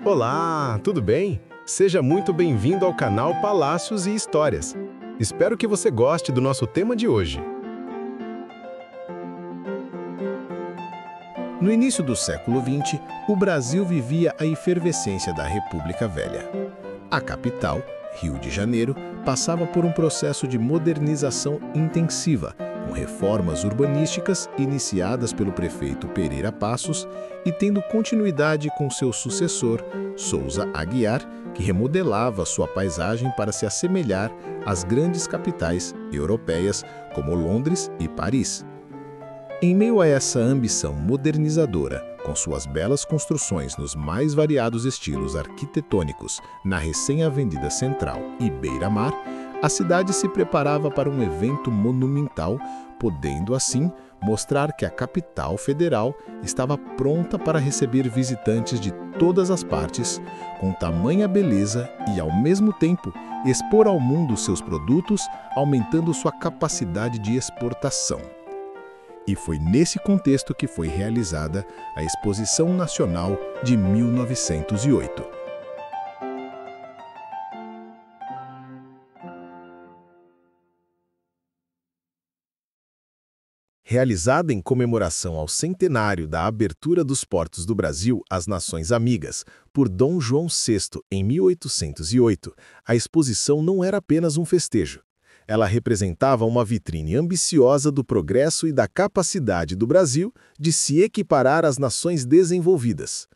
Olá, tudo bem? Seja muito bem-vindo ao canal Palácios e Histórias. Espero que você goste do nosso tema de hoje. No início do século XX, o Brasil vivia a efervescência da República Velha. A capital, Rio de Janeiro, passava por um processo de modernização intensiva, com reformas urbanísticas iniciadas pelo prefeito Pereira Passos e tendo continuidade com seu sucessor, Souza Aguiar, que remodelava sua paisagem para se assemelhar às grandes capitais europeias como Londres e Paris. Em meio a essa ambição modernizadora, com suas belas construções nos mais variados estilos arquitetônicos na recém-avenida Central e Beira-Mar, a cidade se preparava para um evento monumental, podendo, assim, mostrar que a capital federal estava pronta para receber visitantes de todas as partes, com tamanha beleza e, ao mesmo tempo, expor ao mundo seus produtos, aumentando sua capacidade de exportação. E foi nesse contexto que foi realizada a Exposição Nacional de 1908. Realizada em comemoração ao centenário da abertura dos portos do Brasil às Nações Amigas, por Dom João VI em 1808, a exposição não era apenas um festejo. Ela representava uma vitrine ambiciosa do progresso e da capacidade do Brasil de se equiparar às nações desenvolvidas.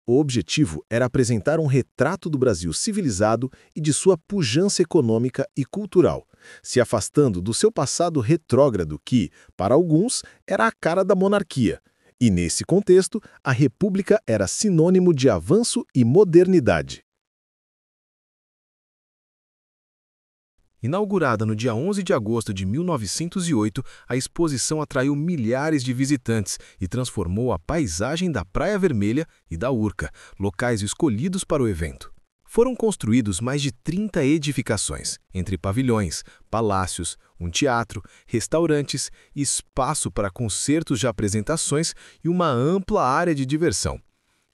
O objetivo era apresentar um retrato do Brasil civilizado e de sua pujança econômica e cultural, se afastando do seu passado retrógrado que, para alguns, era a cara da monarquia. E, nesse contexto, a República era sinônimo de avanço e modernidade. Inaugurada no dia 11 de agosto de 1908, a exposição atraiu milhares de visitantes e transformou a paisagem da Praia Vermelha e da Urca, locais escolhidos para o evento. Foram construídos mais de 30 edificações, entre pavilhões, palácios, um teatro, restaurantes, espaço para concertos de apresentações e uma ampla área de diversão.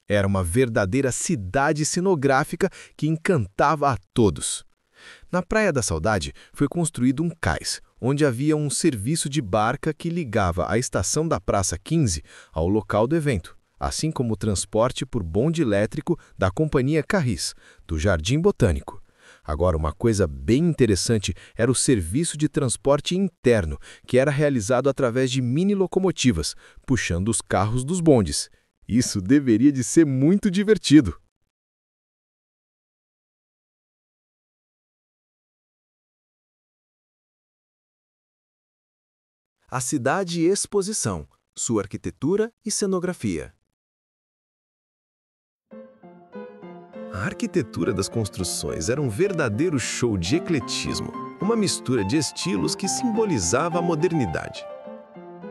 Era uma verdadeira cidade cenográfica que encantava a todos. Na Praia da Saudade foi construído um cais, onde havia um serviço de barca que ligava a estação da Praça 15 ao local do evento, assim como o transporte por bonde elétrico da Companhia Carris, do Jardim Botânico. Agora, uma coisa bem interessante era o serviço de transporte interno, que era realizado através de mini-locomotivas, puxando os carros dos bondes. Isso deveria de ser muito divertido. A Cidade e Exposição, sua arquitetura e cenografia. A arquitetura das construções era um verdadeiro show de ecletismo, uma mistura de estilos que simbolizava a modernidade.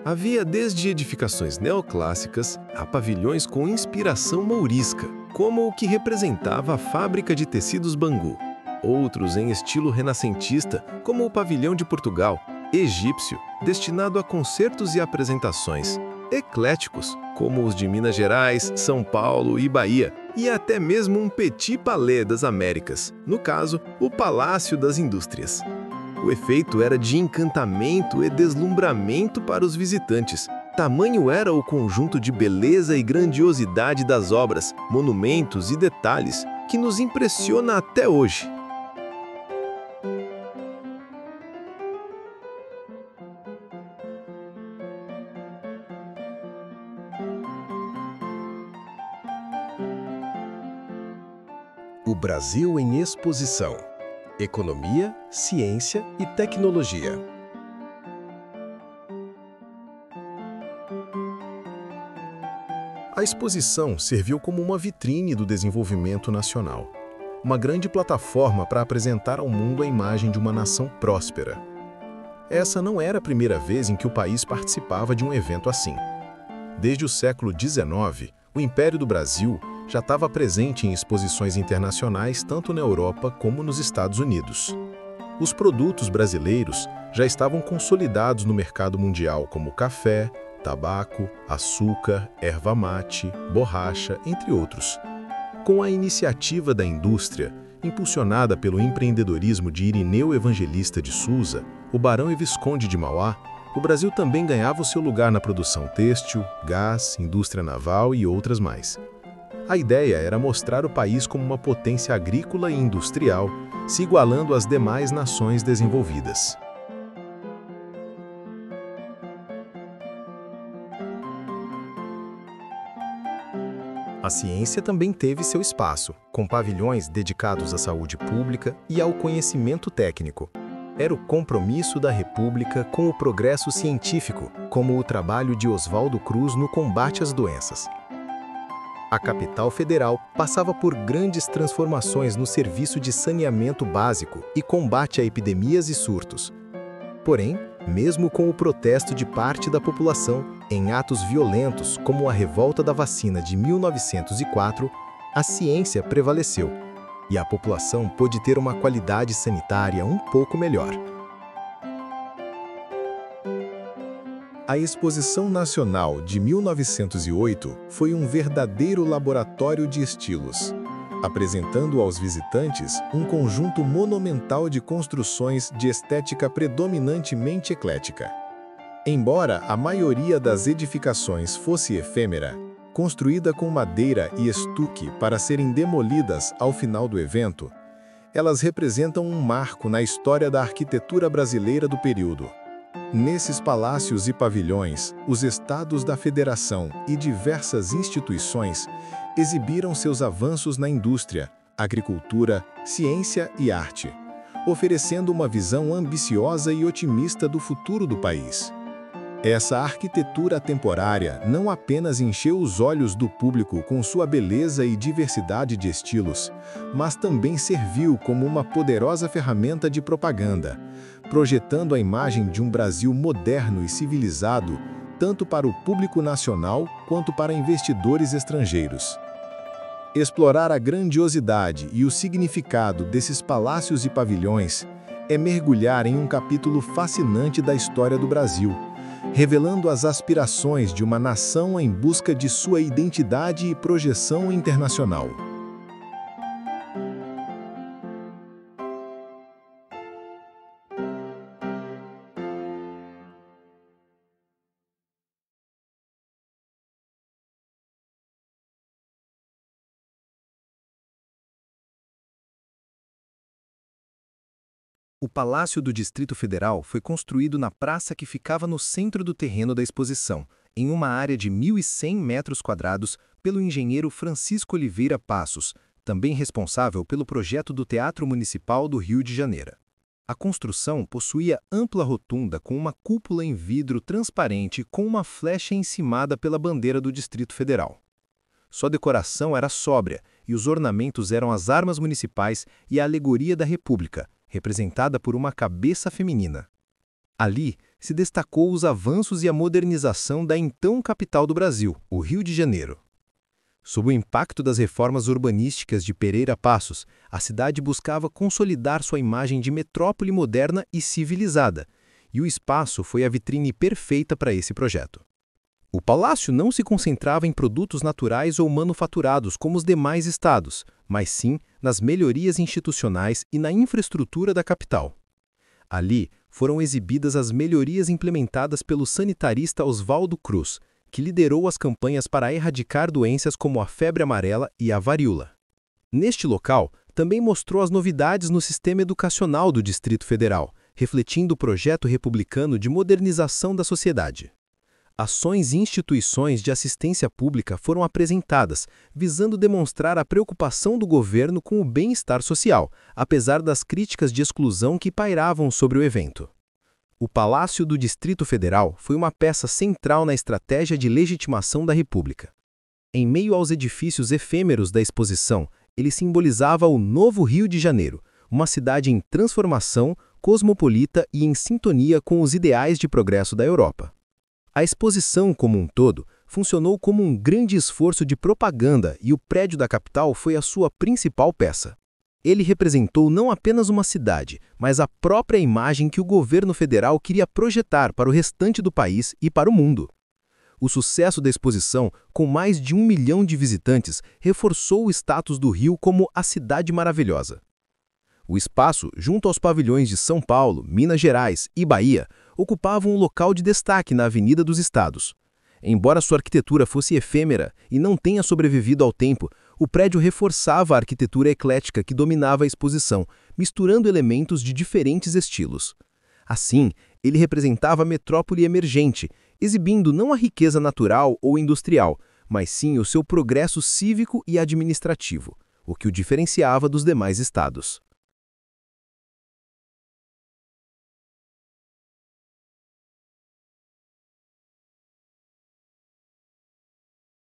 Havia desde edificações neoclássicas a pavilhões com inspiração mourisca, como o que representava a fábrica de tecidos Bangu, outros em estilo renascentista, como o Pavilhão de Portugal, egípcio, destinado a concertos e apresentações, ecléticos, como os de Minas Gerais, São Paulo e Bahia, e até mesmo um Petit Palais das Américas, no caso, o Palácio das Indústrias. O efeito era de encantamento e deslumbramento para os visitantes. Tamanho era o conjunto de beleza e grandiosidade das obras, monumentos e detalhes que nos impressiona até hoje. O Brasil em Exposição. Economia, Ciência e Tecnologia. A exposição serviu como uma vitrine do desenvolvimento nacional, uma grande plataforma para apresentar ao mundo a imagem de uma nação próspera. Essa não era a primeira vez em que o país participava de um evento assim. Desde o século XIX, o Império do Brasil já estava presente em exposições internacionais tanto na Europa como nos Estados Unidos. Os produtos brasileiros já estavam consolidados no mercado mundial como café, tabaco, açúcar, erva mate, borracha, entre outros. Com a iniciativa da indústria, impulsionada pelo empreendedorismo de Irineu Evangelista de Souza, o barão e visconde de Mauá, o Brasil também ganhava o seu lugar na produção têxtil, gás, indústria naval e outras mais. A ideia era mostrar o país como uma potência agrícola e industrial, se igualando às demais nações desenvolvidas. A ciência também teve seu espaço, com pavilhões dedicados à saúde pública e ao conhecimento técnico. Era o compromisso da República com o progresso científico, como o trabalho de Oswaldo Cruz no combate às doenças. A capital federal passava por grandes transformações no serviço de saneamento básico e combate a epidemias e surtos. Porém, mesmo com o protesto de parte da população em atos violentos como a revolta da vacina de 1904, a ciência prevaleceu e a população pôde ter uma qualidade sanitária um pouco melhor. A Exposição Nacional de 1908 foi um verdadeiro laboratório de estilos, apresentando aos visitantes um conjunto monumental de construções de estética predominantemente eclética. Embora a maioria das edificações fosse efêmera, construída com madeira e estuque para serem demolidas ao final do evento, elas representam um marco na história da arquitetura brasileira do período. Nesses palácios e pavilhões, os estados da federação e diversas instituições exibiram seus avanços na indústria, agricultura, ciência e arte, oferecendo uma visão ambiciosa e otimista do futuro do país. Essa arquitetura temporária não apenas encheu os olhos do público com sua beleza e diversidade de estilos, mas também serviu como uma poderosa ferramenta de propaganda, projetando a imagem de um Brasil moderno e civilizado, tanto para o público nacional quanto para investidores estrangeiros. Explorar a grandiosidade e o significado desses palácios e pavilhões é mergulhar em um capítulo fascinante da história do Brasil, revelando as aspirações de uma nação em busca de sua identidade e projeção internacional. O Palácio do Distrito Federal foi construído na praça que ficava no centro do terreno da exposição, em uma área de 1.100 metros quadrados, pelo engenheiro Francisco Oliveira Passos, também responsável pelo projeto do Teatro Municipal do Rio de Janeiro. A construção possuía ampla rotunda com uma cúpula em vidro transparente com uma flecha encimada pela bandeira do Distrito Federal. Sua decoração era sóbria e os ornamentos eram as armas municipais e a alegoria da República, representada por uma cabeça feminina. Ali se destacou os avanços e a modernização da então capital do Brasil, o Rio de Janeiro. Sob o impacto das reformas urbanísticas de Pereira Passos, a cidade buscava consolidar sua imagem de metrópole moderna e civilizada, e o espaço foi a vitrine perfeita para esse projeto. O palácio não se concentrava em produtos naturais ou manufaturados como os demais estados, mas sim nas melhorias institucionais e na infraestrutura da capital. Ali foram exibidas as melhorias implementadas pelo sanitarista Oswaldo Cruz, que liderou as campanhas para erradicar doenças como a febre amarela e a varíola. Neste local, também mostrou as novidades no sistema educacional do Distrito Federal, refletindo o projeto republicano de modernização da sociedade. Ações e instituições de assistência pública foram apresentadas, visando demonstrar a preocupação do governo com o bem-estar social, apesar das críticas de exclusão que pairavam sobre o evento. O Palácio do Distrito Federal foi uma peça central na estratégia de legitimação da República. Em meio aos edifícios efêmeros da exposição, ele simbolizava o novo Rio de Janeiro, uma cidade em transformação, cosmopolita e em sintonia com os ideais de progresso da Europa. A exposição como um todo funcionou como um grande esforço de propaganda e o prédio da capital foi a sua principal peça. Ele representou não apenas uma cidade, mas a própria imagem que o governo federal queria projetar para o restante do país e para o mundo. O sucesso da exposição, com mais de 1 milhão de visitantes, reforçou o status do Rio como a cidade maravilhosa. O espaço, junto aos pavilhões de São Paulo, Minas Gerais e Bahia, ocupava um local de destaque na Avenida dos Estados. Embora sua arquitetura fosse efêmera e não tenha sobrevivido ao tempo, o prédio reforçava a arquitetura eclética que dominava a exposição, misturando elementos de diferentes estilos. Assim, ele representava a metrópole emergente, exibindo não a riqueza natural ou industrial, mas sim o seu progresso cívico e administrativo, o que o diferenciava dos demais estados.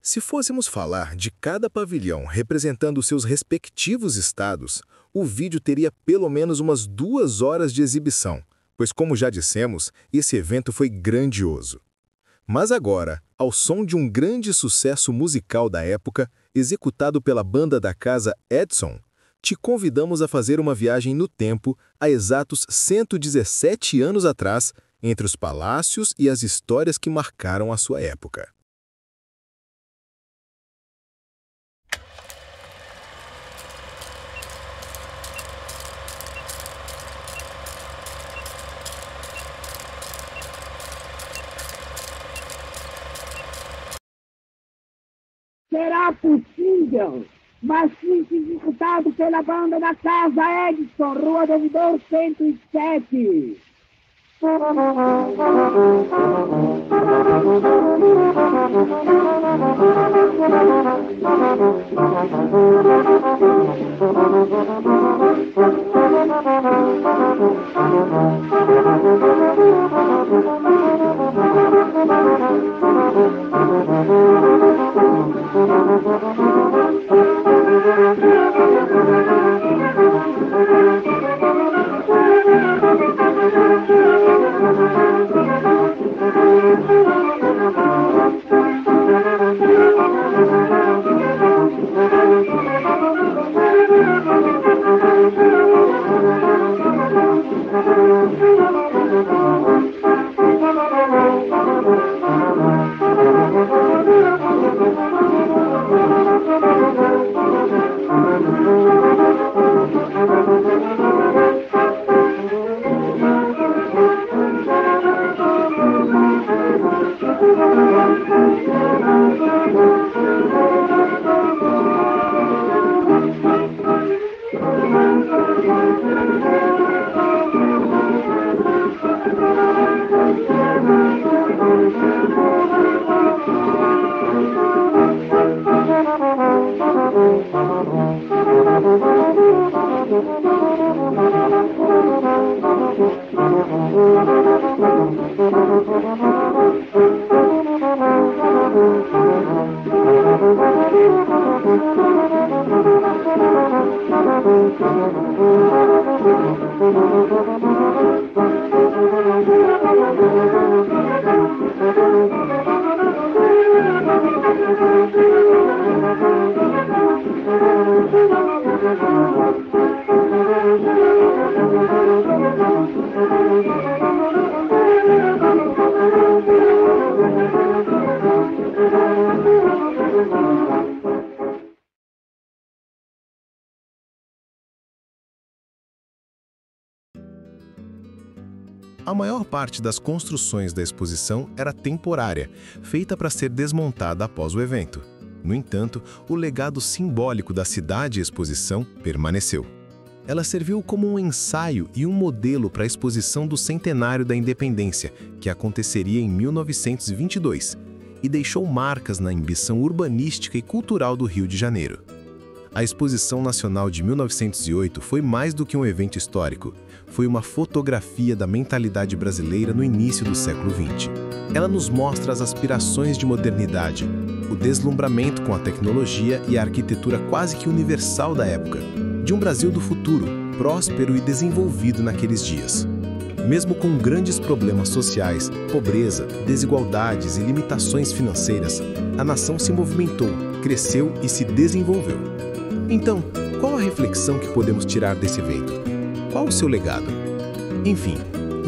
Se fôssemos falar de cada pavilhão representando seus respectivos estados, o vídeo teria pelo menos umas 2 horas de exibição, pois, como já dissemos, esse evento foi grandioso. Mas agora, ao som de um grande sucesso musical da época, executado pela banda da casa Edson, te convidamos a fazer uma viagem no tempo a exatos 117 anos atrás, entre os palácios e as histórias que marcaram a sua época. Será possível, mas executado pela banda da casa Edson, Rua do Ouvidor 107. A maior parte das construções da exposição era temporária, feita para ser desmontada após o evento. No entanto, o legado simbólico da cidade-exposição permaneceu. Ela serviu como um ensaio e um modelo para a exposição do centenário da independência, que aconteceria em 1922, e deixou marcas na ambição urbanística e cultural do Rio de Janeiro. A Exposição Nacional de 1908 foi mais do que um evento histórico. Foi uma fotografia da mentalidade brasileira no início do século XX. Ela nos mostra as aspirações de modernidade, o deslumbramento com a tecnologia e a arquitetura quase que universal da época, de um Brasil do futuro, próspero e desenvolvido naqueles dias. Mesmo com grandes problemas sociais, pobreza, desigualdades e limitações financeiras, a nação se movimentou, cresceu e se desenvolveu. Então, qual a reflexão que podemos tirar desse evento? Qual o seu legado? Enfim,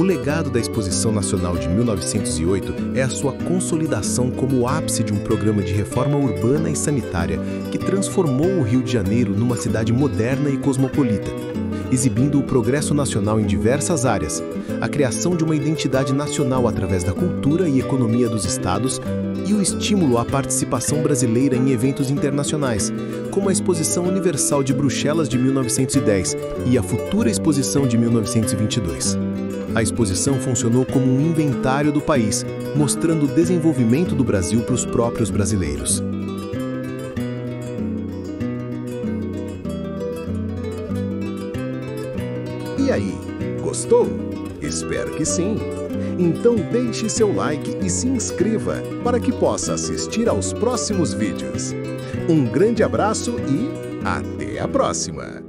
O legado da Exposição Nacional de 1908 é a sua consolidação como o ápice de um programa de reforma urbana e sanitária que transformou o Rio de Janeiro numa cidade moderna e cosmopolita, exibindo o progresso nacional em diversas áreas, a criação de uma identidade nacional através da cultura e economia dos estados e o estímulo à participação brasileira em eventos internacionais, como a Exposição Universal de Bruxelas de 1910 e a futura Exposição de 1922. A exposição funcionou como um inventário do país, mostrando o desenvolvimento do Brasil para os próprios brasileiros. E aí, gostou? Espero que sim! Então deixe seu like e se inscreva para que possa assistir aos próximos vídeos. Um grande abraço e até a próxima!